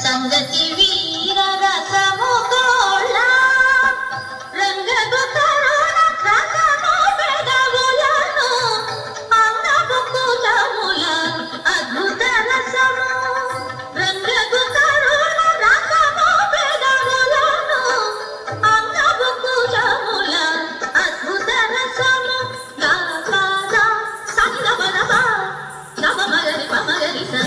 సంగతి వీర రసము తోళ్ళ రంగగు తరుణ రసము పెదవులను అంగపు కులముల అద్భుత రసము రంగగు తరుణ రసము పెదవులను అంగపు కులముల అద్భుత రసము గాపాద సంగమనమ నమమగరి పమగరి స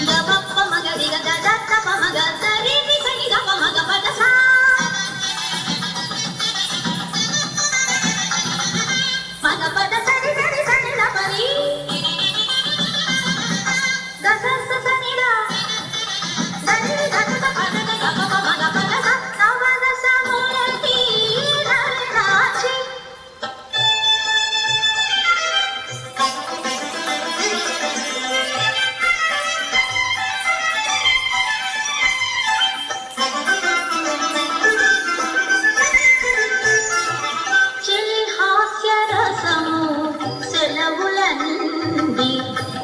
గపప్ప మగరి గద తప మగ సరి ని సని గప మగ పద సా మగ పద సరి సరి సని ద పరి దస సని ద దని ద ద పద ద గప మగ పద స నవ రస మూర్తి నరనాచి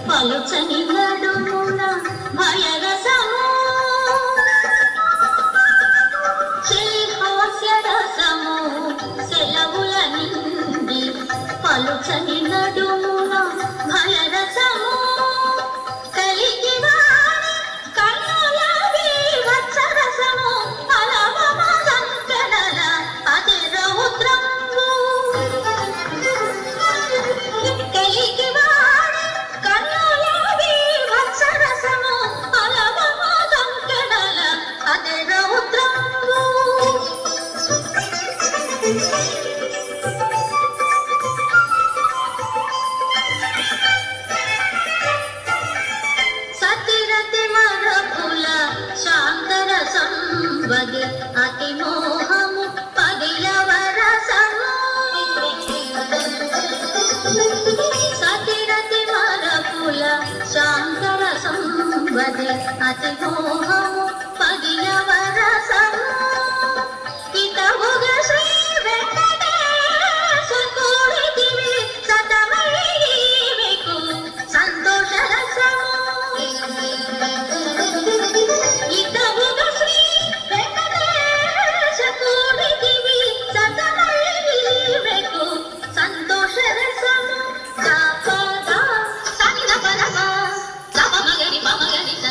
పలుచని నడుమున భయరసము హాస్య రసము సెలవుల నిండి పలుచని నడుమున భయరసము కలిగి వాడి కన్నుల వీవత్సరసము అలవమ సంకడల అతి రౌద్రము కలిగి సతిరతి మరపుల శాంతరసం వది అతి మోహము పదియవరసము సతిరతి మరపుల శాంతరసం వది అతి మోహము పదియవరసము ఇతవుగ శ్రీ వెంకటేశ కూడితివి సతమయ్యేకు సంతోష రసము ఇతవుగ శ్రీ వెంకటేశ కూడితివి సతమయ్యేకు సంతోష రసము గాపద సని పరమ గప మగరి పమగరి స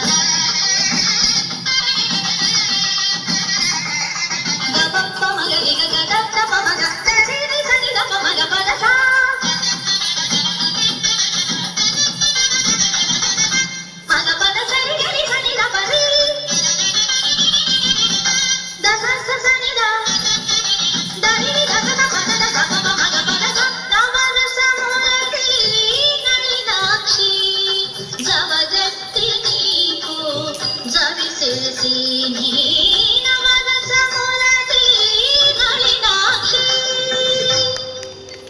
గపప్ప మగరి గద తప మగ సరి ని సని గప మగ పద స మగ పద సరి గరి సని గప రి దస సని ద దని దస పద ద గప మగ పద స నవరస మూర్తి నళినాక్షి జవజత్తి నీకు జవిసేసి నీ